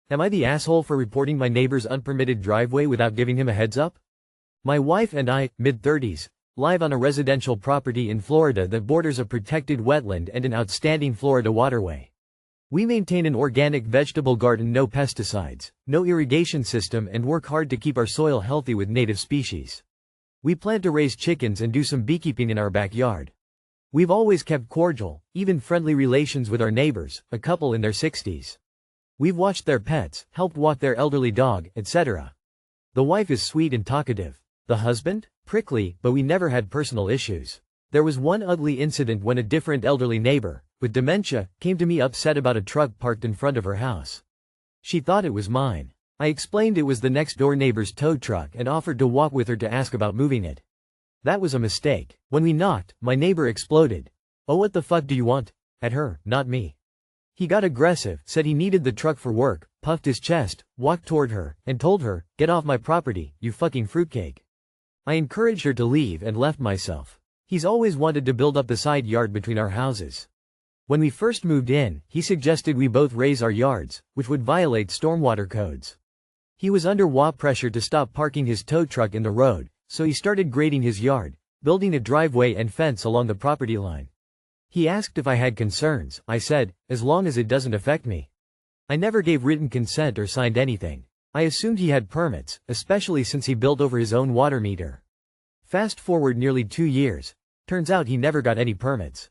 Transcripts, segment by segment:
Am I the asshole for reporting my neighbor's unpermitted driveway without giving him a heads up? My wife and I, mid-30s, live on a residential property in Florida that borders a protected wetland and an outstanding Florida waterway. We maintain an organic vegetable garden, no pesticides, no irrigation system, and work hard to keep our soil healthy with native species. We plan to raise chickens and do some beekeeping in our backyard. We've always kept cordial, even friendly relations with our neighbors, a couple in their 60s. We've watched their pets, helped walk their elderly dog, etc. The wife is sweet and talkative. The husband? Prickly, but we never had personal issues. There was one ugly incident when a different elderly neighbor, with dementia, came to me upset about a truck parked in front of her house. She thought it was mine. I explained it was the next door neighbor's tow truck and offered to walk with her to ask about moving it. That was a mistake. When we knocked, my neighbor exploded. "Oh, what the fuck do you want?" At her, not me. He got aggressive, said he needed the truck for work, puffed his chest, walked toward her, and told her, "Get off my property, you fucking fruitcake." I encouraged her to leave and left myself. He's always wanted to build up the side yard between our houses. When we first moved in, he suggested we both raise our yards, which would violate stormwater codes. He was under pressure to stop parking his tow truck in the road, so he started grading his yard, building a driveway and fence along the property line. He asked if I had concerns. I said, as long as it doesn't affect me. I never gave written consent or signed anything. I assumed he had permits, especially since he built over his own water meter. Fast forward nearly 2 years. Turns out he never got any permits.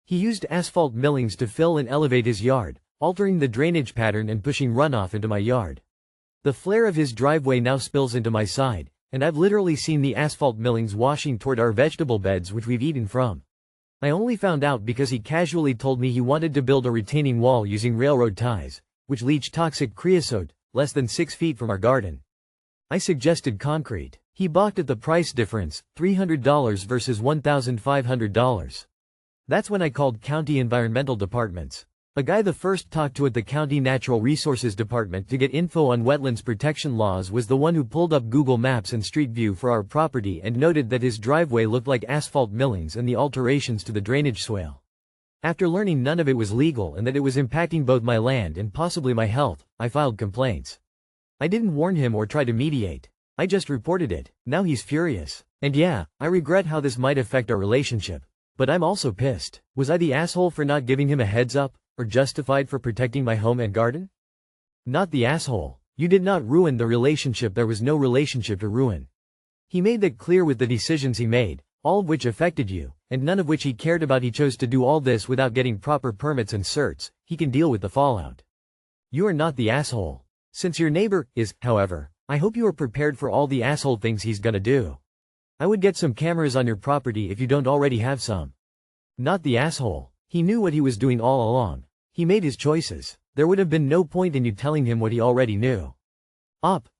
He used asphalt millings to fill and elevate his yard, altering the drainage pattern and pushing runoff into my yard. The flare of his driveway now spills into my side, and I've literally seen the asphalt millings washing toward our vegetable beds which we've eaten from. I only found out because he casually told me he wanted to build a retaining wall using railroad ties, which leach toxic creosote, less than 6 feet from our garden. I suggested concrete. He balked at the price difference, $300 versus $1,500. That's when I called county environmental departments. A guy the first talked to at the county natural resources department to get info on wetlands protection laws was the one who pulled up Google Maps and Street View for our property and noted that his driveway looked like asphalt millings and the alterations to the drainage swale. After learning none of it was legal and that it was impacting both my land and possibly my health, I filed complaints. I didn't warn him or try to mediate. I just reported it. Now he's furious. And yeah, I regret how this might affect our relationship. But I'm also pissed. Was I the asshole for not giving him a heads up? Or justified for protecting my home and garden? Not the asshole. You did not ruin the relationship. There was no relationship to ruin. He made that clear with the decisions he made, all of which affected you, and none of which he cared about. He chose to do all this without getting proper permits and certs. He can deal with the fallout. You are not the asshole. Since your neighbor is, however, I hope you are prepared for all the asshole things he's gonna do. I would get some cameras on your property if you don't already have some. Not the asshole. He knew what he was doing all along. He made his choices. There would have been no point in you telling him what he already knew.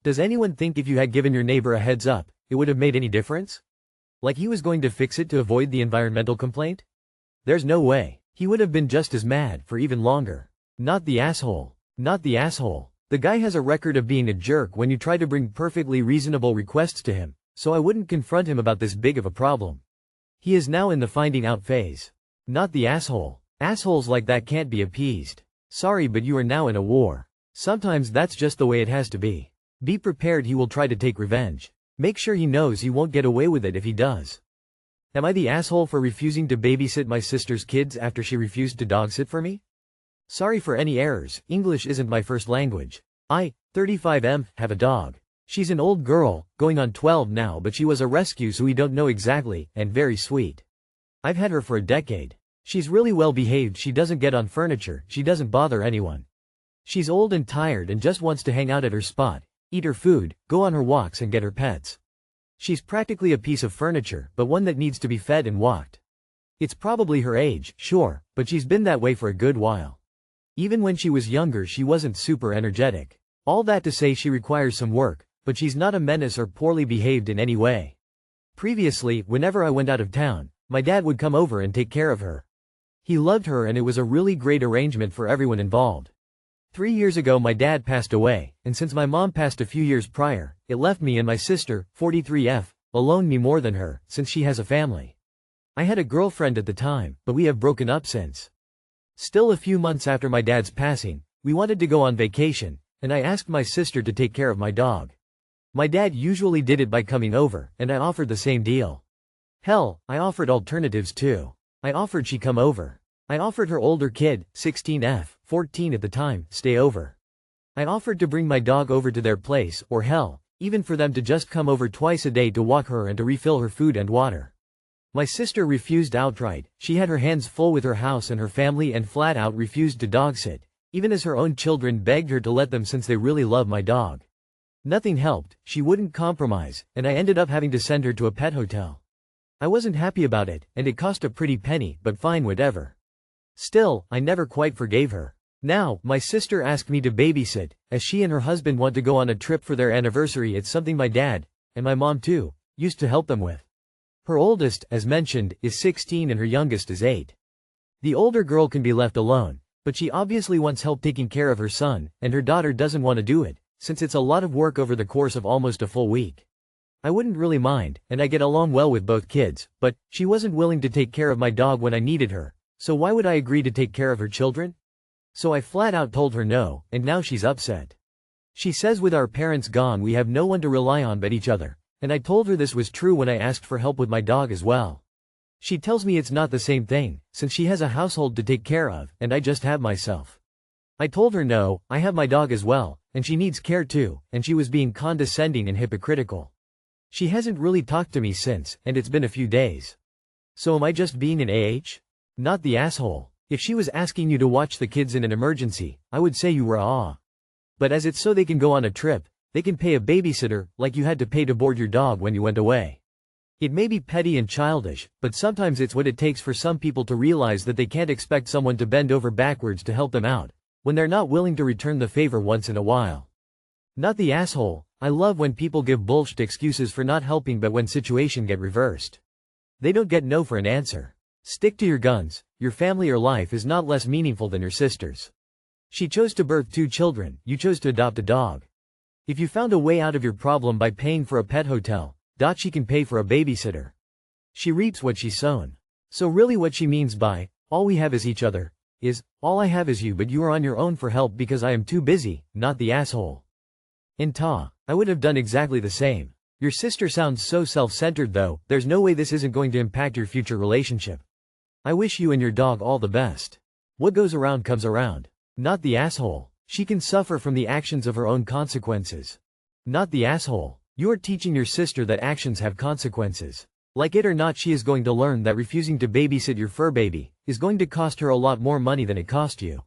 Does anyone think if you had given your neighbor a heads up, it would have made any difference? Like he was going to fix it to avoid the environmental complaint? There's no way. He would have been just as mad for even longer. Not the asshole. Not the asshole. The guy has a record of being a jerk when you try to bring perfectly reasonable requests to him, so I wouldn't confront him about this big of a problem. He is now in the finding out phase. Not the asshole. Assholes like that can't be appeased. Sorry, but you are now in a war. Sometimes that's just the way it has to be. Be prepared, he will try to take revenge. Make sure he knows he won't get away with it if he does. Am I the asshole for refusing to babysit my sister's kids after she refused to dog sit for me? Sorry for any errors, English isn't my first language. I, 35M, have a dog. She's an old girl, going on 12 now, but she was a rescue, so we don't know exactly, and very sweet. I've had her for a decade. She's really well behaved. She doesn't get on furniture, she doesn't bother anyone. She's old and tired and just wants to hang out at her spot, eat her food, go on her walks and get her pets. She's practically a piece of furniture, but one that needs to be fed and walked. It's probably her age, sure, but she's been that way for a good while. Even when she was younger she wasn't super energetic. All that to say she requires some work, but she's not a menace or poorly behaved in any way. Previously, whenever I went out of town, my dad would come over and take care of her. He loved her and it was a really great arrangement for everyone involved. 3 years ago my dad passed away, and since my mom passed a few years prior, it left me and my sister, 43F, alone, me more than her, since she has a family. I had a girlfriend at the time, but we have broken up since. Still, a few months after my dad's passing, we wanted to go on vacation, and I asked my sister to take care of my dog. My dad usually did it by coming over, and I offered the same deal. Hell, I offered alternatives too. I offered she come over. I offered her older kid, 16F, 14 at the time, stay over. I offered to bring my dog over to their place, or hell, even for them to just come over twice a day to walk her and to refill her food and water. My sister refused outright. She had her hands full with her house and her family and flat out refused to dog sit, even as her own children begged her to let them since they really love my dog. Nothing helped, she wouldn't compromise, and I ended up having to send her to a pet hotel. I wasn't happy about it, and it cost a pretty penny, but fine, whatever. Still, I never quite forgave her. Now, my sister asked me to babysit, as she and her husband want to go on a trip for their anniversary. It's something my dad, and my mom too, used to help them with. Her oldest, as mentioned, is 16 and her youngest is 8. The older girl can be left alone, but she obviously wants help taking care of her son, and her daughter doesn't want to do it, since it's a lot of work over the course of almost a full week. I wouldn't really mind, and I get along well with both kids, but she wasn't willing to take care of my dog when I needed her, so why would I agree to take care of her children? So I flat out told her no, and now she's upset. She says with our parents gone we have no one to rely on but each other, and I told her this was true when I asked for help with my dog as well. She tells me it's not the same thing, since she has a household to take care of, and I just have myself. I told her no, I have my dog as well, and she needs care too, and she was being condescending and hypocritical. She hasn't really talked to me since, and it's been a few days. So am I just being an AH? Not the asshole. If she was asking you to watch the kids in an emergency, I would say you were. But as it's so they can go on a trip, they can pay a babysitter, like you had to pay to board your dog when you went away. It may be petty and childish, but sometimes it's what it takes for some people to realize that they can't expect someone to bend over backwards to help them out, when they're not willing to return the favor once in a while. Not the asshole. I love when people give bullshit excuses for not helping, but when situation get reversed, they don't get no for an answer. Stick to your guns. Your family or life is not less meaningful than your sister's. She chose to birth 2 children, you chose to adopt a dog. If you found a way out of your problem by paying for a pet hotel, she can pay for a babysitter. She reaps what she's sown. So really what she means by, all we have is each other, is, all I have is you, but you are on your own for help because I am too busy, not the asshole. I would have done exactly the same. Your sister sounds so self-centered though, there's no way this isn't going to impact your future relationship. I wish you and your dog all the best. What goes around comes around. Not the asshole. She can suffer from the actions of her own consequences. Not the asshole. You are teaching your sister that actions have consequences. Like it or not, she is going to learn that refusing to babysit your fur baby is going to cost her a lot more money than it cost you.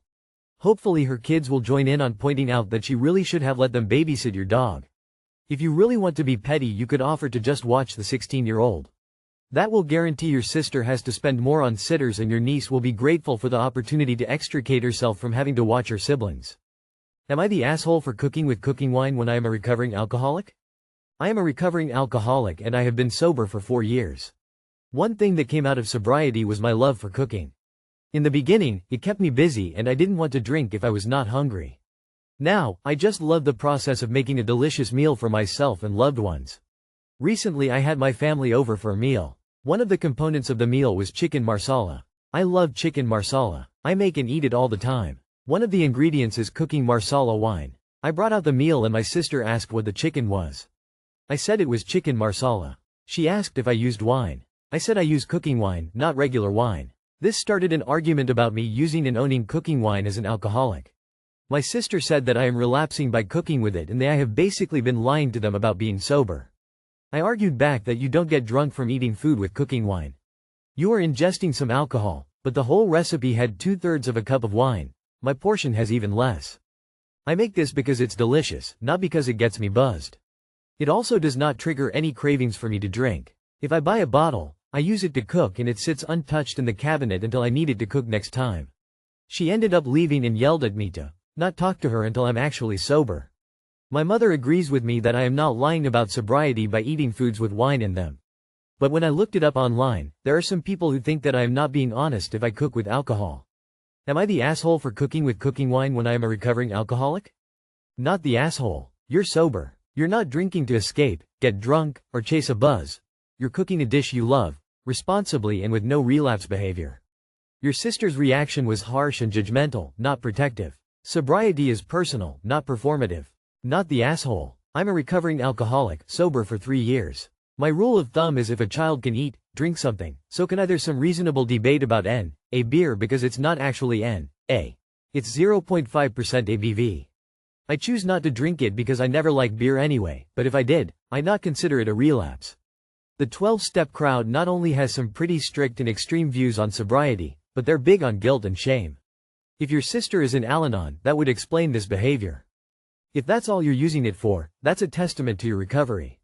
Hopefully her kids will join in on pointing out that she really should have let them babysit your dog. If you really want to be petty, you could offer to just watch the 16-year-old. That will guarantee your sister has to spend more on sitters, and your niece will be grateful for the opportunity to extricate herself from having to watch her siblings. Am I the asshole for cooking with cooking wine when I am a recovering alcoholic? I am a recovering alcoholic and I have been sober for 4 years. One thing that came out of sobriety was my love for cooking. In the beginning, it kept me busy and I didn't want to drink if I was not hungry. Now, I just love the process of making a delicious meal for myself and loved ones. Recently I had my family over for a meal. One of the components of the meal was chicken marsala. I love chicken marsala. I make and eat it all the time. One of the ingredients is cooking marsala wine. I brought out the meal and my sister asked what the chicken was. I said it was chicken marsala. She asked if I used wine. I said I use cooking wine, not regular wine. This started an argument about me using and owning cooking wine as an alcoholic. My sister said that I am relapsing by cooking with it and that I have basically been lying to them about being sober. I argued back that you don't get drunk from eating food with cooking wine. You are ingesting some alcohol, but the whole recipe had 2/3 of a cup of wine. My portion has even less. I make this because it's delicious, not because it gets me buzzed. It also does not trigger any cravings for me to drink. If I buy a bottle, I use it to cook and it sits untouched in the cabinet until I need it to cook next time. She ended up leaving and yelled at me to not talk to her until I'm actually sober. My mother agrees with me that I am not lying about sobriety by eating foods with wine in them. But when I looked it up online, there are some people who think that I am not being honest if I cook with alcohol. Am I the asshole for cooking with cooking wine when I am a recovering alcoholic? Not the asshole. You're sober. You're not drinking to escape, get drunk, or chase a buzz. You're cooking a dish you love, responsibly and with no relapse behavior. Your sister's reaction was harsh and judgmental, not protective. Sobriety is personal, not performative. Not the asshole. I'm a recovering alcoholic, sober for 3 years. My rule of thumb is if a child can eat, drink something, so can I. There's some reasonable debate about a beer because it's not actually a. It's 0.5% ABV. I choose not to drink it because I never liked beer anyway, but if I did, I'd not consider it a relapse. The 12-step crowd not only has some pretty strict and extreme views on sobriety, but they're big on guilt and shame. If your sister is in Al-Anon, that would explain this behavior. If that's all you're using it for, that's a testament to your recovery.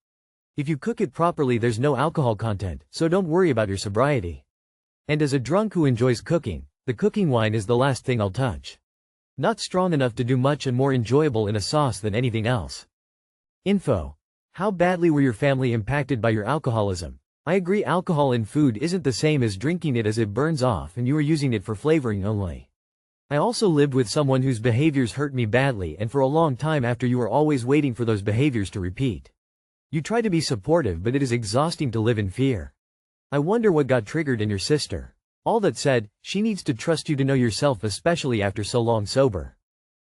If you cook it properly, there's no alcohol content, so don't worry about your sobriety. And as a drunk who enjoys cooking, the cooking wine is the last thing I'll touch. Not strong enough to do much and more enjoyable in a sauce than anything else. Info. How badly were your family impacted by your alcoholism? I agree, alcohol in food isn't the same as drinking it, as it burns off and you are using it for flavoring only. I also lived with someone whose behaviors hurt me badly, and for a long time after you are always waiting for those behaviors to repeat. You try to be supportive, but it is exhausting to live in fear. I wonder what got triggered in your sister. All that said, she needs to trust you to know yourself, especially after so long sober.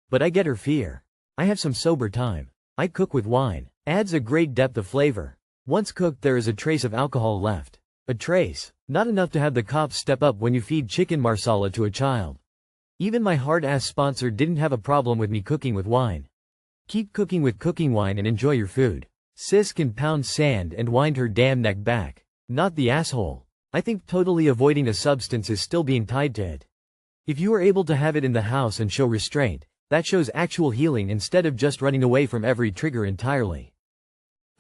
But I get her fear. I have some sober time. I cook with wine. Adds a great depth of flavor. Once cooked, there is a trace of alcohol left. A trace. Not enough to have the cops step up when you feed chicken marsala to a child. Even my hard-ass sponsor didn't have a problem with me cooking with wine. Keep cooking with cooking wine and enjoy your food. Sis can pound sand and wind her damn neck back. Not the asshole. I think totally avoiding a substance is still being tied to it. If you are able to have it in the house and show restraint, that shows actual healing instead of just running away from every trigger entirely.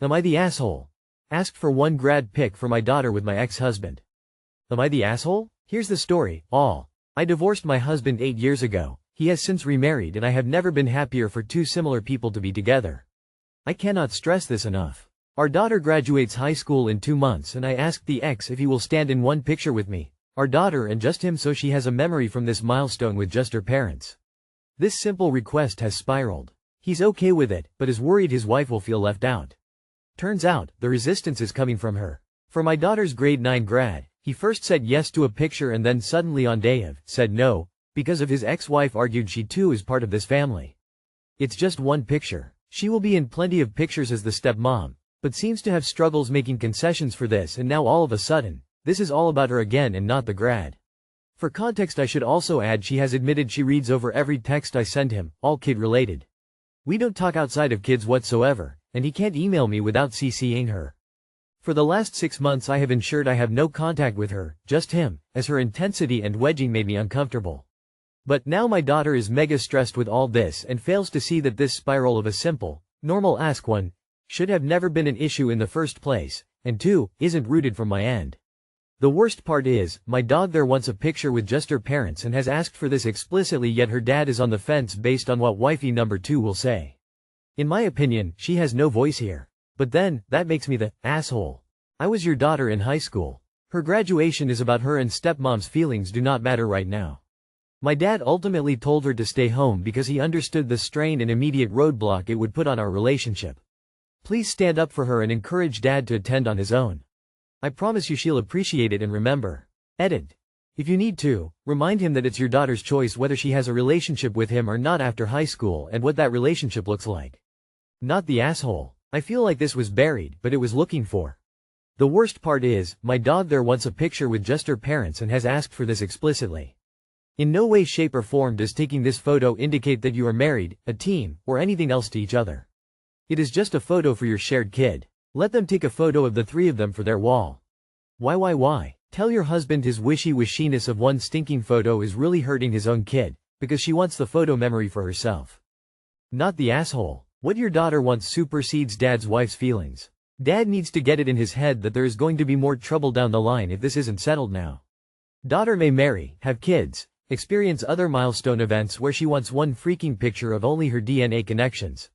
Am I the asshole? Asked for one grad pic for my daughter with my ex-husband. Am I the asshole? Here's the story. I divorced my husband 8 years ago. He has since remarried, and I have never been happier for two similar people to be together. I cannot stress this enough. Our daughter graduates high school in 2 months, and I asked the ex if he will stand in one picture with me, our daughter and just him, so she has a memory from this milestone with just her parents. This simple request has spiraled. He's okay with it, but is worried his wife will feel left out. Turns out, the resistance is coming from her. For my daughter's grade 9 grad, he first said yes to a picture and then suddenly on day of, said no, because of his ex-wife argued she too is part of this family. It's just one picture. She will be in plenty of pictures as the stepmom, but seems to have struggles making concessions for this, and now all of a sudden, this is all about her again and not the grad. For context, I should also add she has admitted she reads over every text I send him, all kid-related. We don't talk outside of kids whatsoever, and he can't email me without CCing her. For the last 6 months I have ensured I have no contact with her, just him, as her intensity and wedging made me uncomfortable. But now my daughter is mega stressed with all this and fails to see that this spiral of a simple, normal ask 1, should have never been an issue in the first place, and 2, isn't rooted from my end. The worst part is, my dog there wants a picture with just her parents and has asked for this explicitly, yet her dad is on the fence based on what wifey number 2 will say. In my opinion, she has no voice here. But then, that makes me the asshole. I was your daughter in high school. Her graduation is about her, and stepmom's feelings do not matter right now. My dad ultimately told her to stay home because he understood the strain and immediate roadblock it would put on our relationship. Please stand up for her and encourage dad to attend on his own. I promise you she'll appreciate it. And remember. Edit. If you need to, remind him that it's your daughter's choice whether she has a relationship with him or not after high school, and what that relationship looks like. Not the asshole. I feel like this was buried, but it was looking for. The worst part is, my dog there wants a picture with just her parents and has asked for this explicitly. In no way, shape or form does taking this photo indicate that you are married, a team, or anything else to each other. It is just a photo for your shared kid. Let them take a photo of the 3 of them for their wall. Why? Tell your husband his wishy-washiness of one stinking photo is really hurting his own kid, because she wants the photo memory for herself. Not the asshole. What your daughter wants supersedes dad's wife's feelings. Dad needs to get it in his head that there is going to be more trouble down the line if this isn't settled now. Daughter may marry, have kids, experience other milestone events where she wants one freaking picture of only her DNA connections.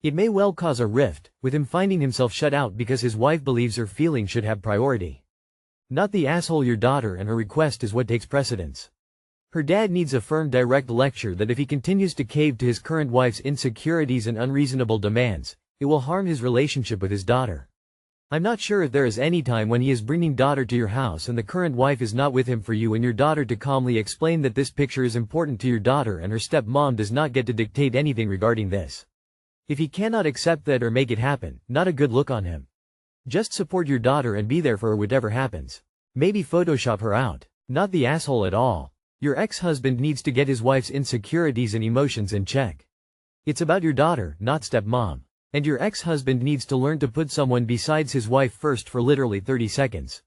It may well cause a rift, with him finding himself shut out because his wife believes her feelings should have priority. Not the asshole, your daughter and her request is what takes precedence. Her dad needs a firm direct lecture that if he continues to cave to his current wife's insecurities and unreasonable demands, it will harm his relationship with his daughter. I'm not sure if there is any time when he is bringing daughter to your house and the current wife is not with him for you and your daughter to calmly explain that this picture is important to your daughter and her stepmom does not get to dictate anything regarding this. If he cannot accept that or make it happen, not a good look on him. Just support your daughter and be there for her whatever happens. Maybe Photoshop her out. Not the asshole at all. Your ex-husband needs to get his wife's insecurities and emotions in check. It's about your daughter, not stepmom. And your ex-husband needs to learn to put someone besides his wife first for literally 30 seconds.